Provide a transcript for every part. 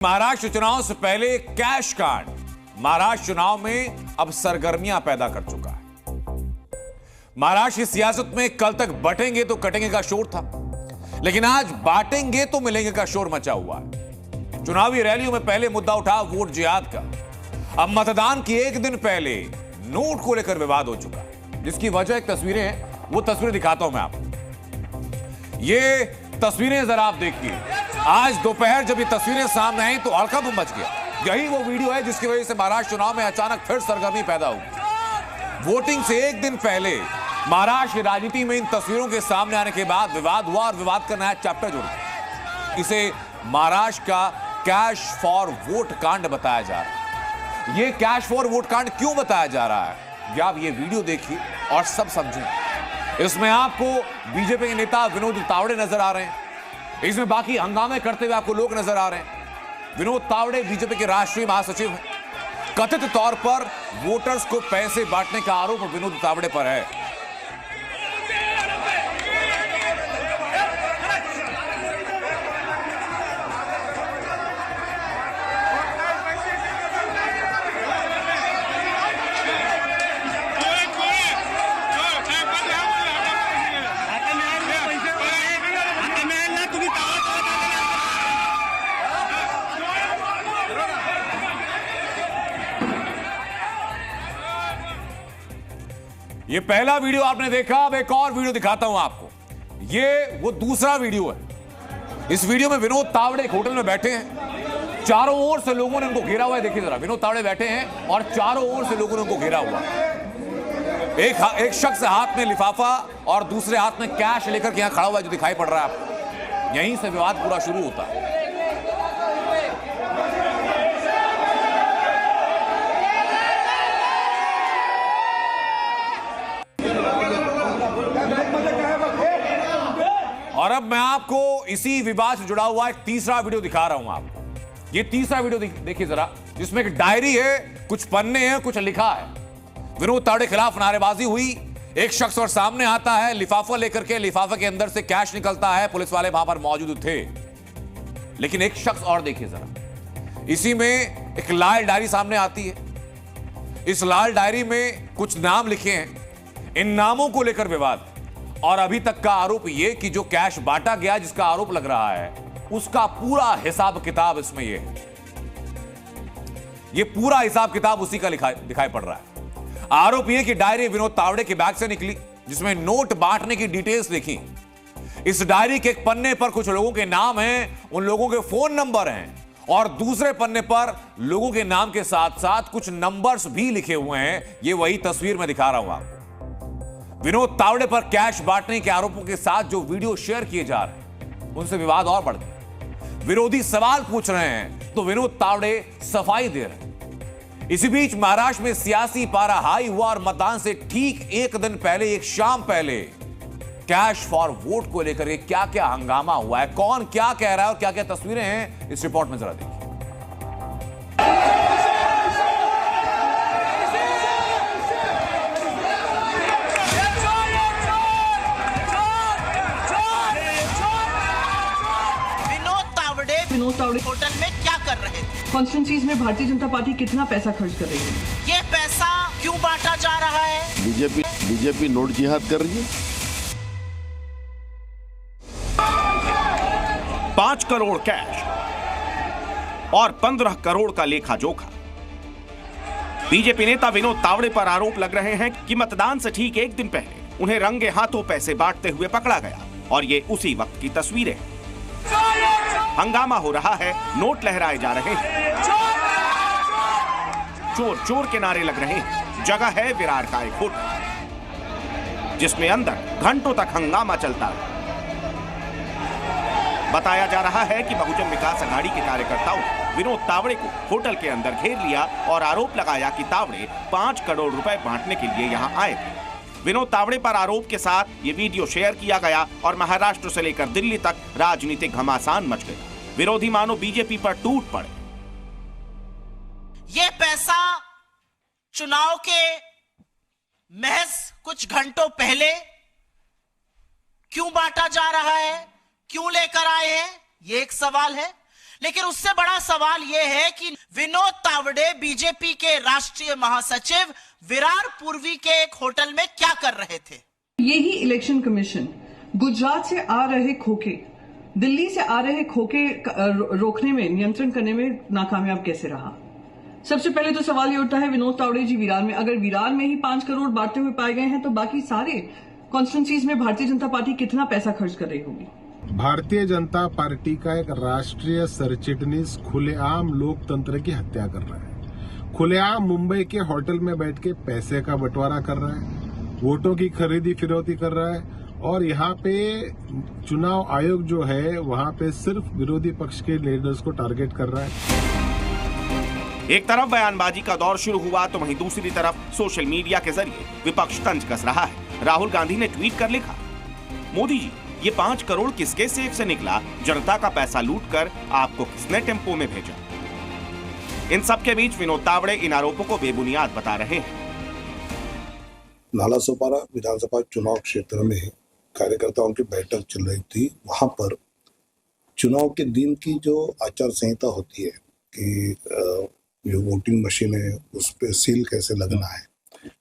महाराष्ट्र चुनाव से पहले कैश कांड महाराष्ट्र चुनाव में अब सरगर्मियां पैदा कर चुका है। महाराष्ट्र की सियासत में कल तक बटेंगे तो कटेंगे का शोर था, लेकिन आज बांटेंगे तो मिलेंगे का शोर मचा हुआ है। चुनावी रैलियों में पहले मुद्दा उठा वोट जिहाद का। अब मतदान की एक दिन पहले नोट को लेकर विवाद हो चुका है, जिसकी वजह एक तस्वीरें हैं, वो तस्वीरें दिखाता हूं मैं आपको। ये तस्वीरें जरा आप देखिए। आज दोपहर जब ये तस्वीरें सामने आई तो हड़कंप मच गया। यही वो वीडियो है जिसकी वजह से महाराष्ट्र चुनाव में अचानक फिर सरगर्मी पैदा हुई। वोटिंग से एक दिन पहले महाराष्ट्र की राजनीति में इन तस्वीरों के सामने आने के बाद विवाद हुआ और विवाद का नया चैप्टर जुड़ गया। इसे महाराष्ट्र का कैश फॉर वोट कांड बताया जा रहा है। ये कैश फॉर वोट कांड क्यों बताया जा रहा है, ये आप ये वीडियो देखिए और सब समझें। इसमें आपको बीजेपी के नेता विनोद तावड़े नजर आ रहे हैं, इसमें बाकी हंगामे करते हुए आपको लोग नजर आ रहे हैं। विनोद तावड़े बीजेपी के राष्ट्रीय महासचिव हैं। कथित तौर पर वोटर्स को पैसे बांटने का आरोप विनोद तावड़े पर है। ये पहला वीडियो आपने देखा, अब एक और वीडियो दिखाता हूं आपको। ये वो दूसरा वीडियो है। इस वीडियो में विनोद तावड़े एक होटल में बैठे हैं, चारों ओर से लोगों ने उनको घेरा हुआ है। देखिए जरा, विनोद तावड़े बैठे हैं और चारों ओर से लोगों ने उनको घेरा हुआ। एक शख्स हाथ में लिफाफा और दूसरे हाथ में कैश लेकर के यहां खड़ा हुआ है, जो दिखाई पड़ रहा है आपको। यहीं से विवाद पूरा शुरू होता है। और अब मैं आपको इसी विवाद से जुड़ा हुआ एक तीसरा वीडियो दिखा रहा हूं आपको। ये तीसरा वीडियो देखिए जरा, जिसमें एक डायरी है, कुछ पन्ने हैं, कुछ लिखा है। विनोद तावड़े के खिलाफ नारेबाजी हुई। एक शख्स और सामने आता है लिफाफा लेकर के, लिफाफे के अंदर से कैश निकलता है। पुलिस वाले वहां पर मौजूद थे, लेकिन एक शख्स और देखिए जरा, इसी में एक लाल डायरी सामने आती है। इस लाल डायरी में कुछ नाम लिखे हैं। इन नामों को लेकर विवाद, और अभी तक का आरोप यह कि जो कैश बांटा गया, जिसका आरोप लग रहा है, उसका पूरा हिसाब किताब इसमें ये पूरा हिसाब किताब उसी का दिखाई पड़ रहा है। आरोप यह कि डायरी विनोद तावड़े के बैग से निकली, जिसमें नोट बांटने की डिटेल्स लिखी। इस डायरी के एक पन्ने पर कुछ लोगों के नाम हैं, उन लोगों के फोन नंबर हैं, और दूसरे पन्ने पर लोगों के नाम के साथ साथ कुछ नंबर्स भी लिखे हुए हैं। ये वही तस्वीर में दिखा रहा हूं आपको। विनोद तावड़े पर कैश बांटने के आरोपों के साथ जो वीडियो शेयर किए जा रहे हैं, उनसे विवाद और बढ़ गया। विरोधी सवाल पूछ रहे हैं तो विनोद तावड़े सफाई दे रहे हैं। इसी बीच महाराष्ट्र में सियासी पारा हाई हुआ और मतदान से ठीक एक दिन पहले, एक शाम पहले, कैश फॉर वोट को लेकर क्या क्या हंगामा हुआ है, कौन क्या कह रहा है और क्या क्या तस्वीरें हैं, इस रिपोर्ट में जरा देखिए। विनोद तावड़े होटल में क्या कर रहे थे? कॉन्स्टिट्यूंसीज में भारतीय जनता पार्टी कितना पैसा खर्च कर रही है? ये पैसा क्यों बांटा जा रहा है? बीजेपी नोट जिहाद कर रही है। 5 करोड़ कैश और 15 करोड़ का लेखा जोखा। बीजेपी नेता विनोद तावड़े पर आरोप लग रहे हैं कि मतदान से ठीक एक दिन पहले उन्हें रंगे हाथों पैसे बांटते हुए पकड़ा गया, और ये उसी वक्त की तस्वीरें हैं। हंगामा हो रहा है, नोट लहराए जा रहे हैं, चोर चोर के नारे लग रहे हैं। जगह है विरार का एक होटल, जिसमें अंदर घंटों तक हंगामा चलता है। बताया जा रहा है कि बहुजन विकास अघाड़ी के कार्यकर्ताओं ने विनोद तावड़े को होटल के अंदर घेर लिया और आरोप लगाया कि तावड़े 5 करोड़ रुपए बांटने के लिए यहां आए थे। विनोद तावड़े पर आरोप के साथ ये वीडियो शेयर किया गया और महाराष्ट्र से लेकर दिल्ली तक राजनीतिक घमासान मच गया। विरोधी मानो बीजेपी पर टूट पड़े। ये पैसा चुनाव के महज कुछ घंटों पहले क्यों बांटा जा रहा है, क्यों लेकर आए हैं, ये एक सवाल है। लेकिन उससे बड़ा सवाल यह है कि विनोद तावड़े बीजेपी के राष्ट्रीय महासचिव विरार पूर्वी के एक होटल में क्या कर रहे थे। यही इलेक्शन कमीशन गुजरात से आ रहे खोखे, दिल्ली से आ रहे खोखे रोकने में, नियंत्रण करने में नाकामयाब कैसे रहा? सबसे पहले तो सवाल ये उठता है, विनोद तावड़े जी विरार में, अगर विरार में ही 5 करोड़ बांटते हुए पाए गए हैं तो बाकी सारे कॉन्स्टिट्यूंसीज में भारतीय जनता पार्टी कितना पैसा खर्च कर रही होगी? भारतीय जनता पार्टी का एक राष्ट्रीय सरचिटनीस खुलेआम लोकतंत्र की हत्या कर रहा है। खुलेआम मुंबई के होटल में बैठ के पैसे का बंटवारा कर रहा है, वोटों की खरीदी फिरौती कर रहा है, और यहाँ पे चुनाव आयोग जो है वहाँ पे सिर्फ विरोधी पक्ष के लीडर्स को टारगेट कर रहा है। एक तरफ बयानबाजी का दौर शुरू हुआ तो वहीं दूसरी तरफ सोशल मीडिया के जरिए विपक्ष तंज कस रहा है। राहुल गांधी ने ट्वीट कर लिखा, मोदी जी ये 5 करोड़ किसके सेब से निकला? जनता का पैसा लूटकर आपको किसने टेम्पो में भेजा? इन सब के बीच विनोद तावड़े इन आरोपों को बेबुनियाद बता रहे हैं। नालासोपारा विधानसभा चुनाव क्षेत्र में कार्यकर्ताओं की बैठक चल रही थी। वहां पर चुनाव के दिन की जो आचार संहिता होती है कि जो वोटिंग मशीन है उस पर सील कैसे लगना है,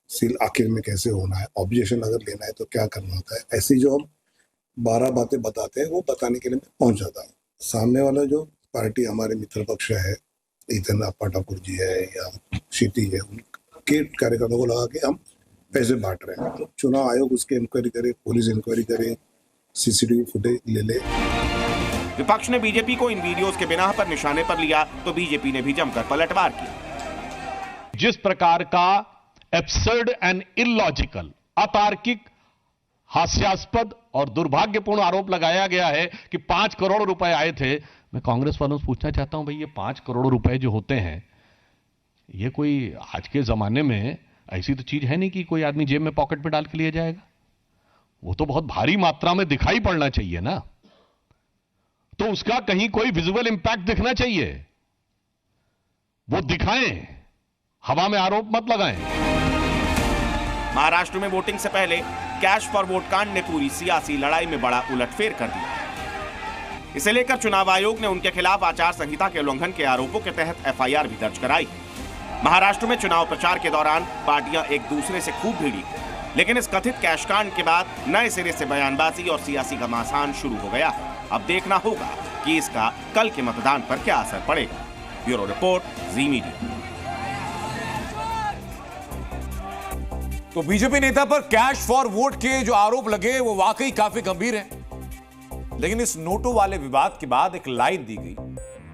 सील आखिर में कैसे होना है, ऑब्जेक्शन अगर लेना है तो क्या करना होता है, ऐसी जो हम 12 बातें बताते हैं वो बताने के लिए मैं पहुंच जाता हूँ। सामने वाला जो पार्टी हमारे मित्र पक्ष है, इधर अप्पा ठाकुर जी है या क्षितिज है, उनके कार्यकर्ताओं को लगा के हम पैसे बांट रहे हैं। तो चुनाव आयोग उसकी इंक्वायरी करे, पुलिस इंक्वायरी करे, सीसीटीवी फुटेज ले ले। विपक्ष ने बीजेपी को इन वीडियोस के बिना पर निशाने पर लिया तो बीजेपी ने भी जमकर पलटवार किया। जिस प्रकार का एब्सर्ड एंड इलॉजिकल, अतार्किक, हास्यास्पद और दुर्भाग्यपूर्ण आरोप लगाया गया है कि 5 करोड़ रुपए आए थे। मैं कांग्रेस वालों से पूछना चाहता हूं, भाई ये 5 करोड़ रुपए जो होते हैं, ये कोई आज के जमाने में ऐसी तो चीज है नहीं कि कोई आदमी जेब में पॉकेट में डाल के लिए जाएगा। वो तो बहुत भारी मात्रा में दिखाई पड़ना चाहिए ना, तो उसका कहीं कोई विजुअल इंपैक्ट दिखना चाहिए। वो दिखाएं, हवा में आरोप मत लगाएं। महाराष्ट्र में वोटिंग से पहले कैश फॉर वोट कांड ने पूरी सियासी लड़ाई में बड़ा उलटफेर कर दिया। इसे लेकर चुनाव आयोग ने उनके खिलाफ आचार संहिता के उल्लंघन के आरोपों के तहत एफआईआर भी दर्ज कराई। महाराष्ट्र में चुनाव प्रचार के दौरान पार्टियां एक दूसरे से खूब भिड़ी, लेकिन इस कथित कैश कांड के बाद नए सिरे से बयानबाजी और सियासी घमासान शुरू हो गया है। अब देखना होगा कि इसका कल के मतदान पर क्या असर पड़ेगा। ब्यूरो रिपोर्ट, जी मीडिया। तो बीजेपी नेता पर कैश फॉर वोट के जो आरोप लगे वो वाकई काफी गंभीर हैं। लेकिन इस नोटों वाले विवाद के बाद एक लाइन दी गई,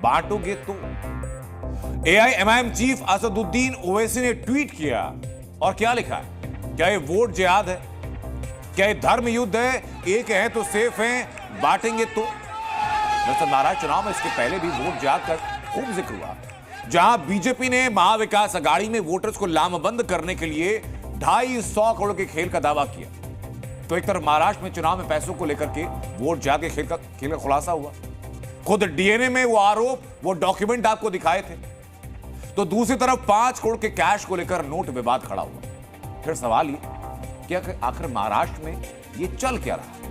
बांटोगे तो। एआईएमआईएम चीफ असदुद्दीन ओवैसी ने ट्वीट किया और क्या लिखा है? क्या ये वोट जिहाद है? क्या ये धर्म युद्ध है? एक है तो सेफ है, बांटेंगे तो। वैसे महाराष्ट्र चुनाव में इसके पहले भी वोट जिहाद का खूब जिक्र हुआ, जहां बीजेपी ने महाविकास अघाड़ी में वोटर्स को लामबंद करने के लिए 250 करोड़ के खेल का दावा किया। तो एक तरफ महाराष्ट्र में चुनाव में पैसों को लेकर के वोट जिहाद के खेल का खुलासा हुआ, खुद डीएनए में वो आरोप, वो डॉक्यूमेंट आपको दिखाए थे। तो दूसरी तरफ 5 करोड़ के कैश को लेकर नोट विवाद खड़ा हुआ। फिर सवाल ये कि आखिर महाराष्ट्र में ये चल क्या रहा है?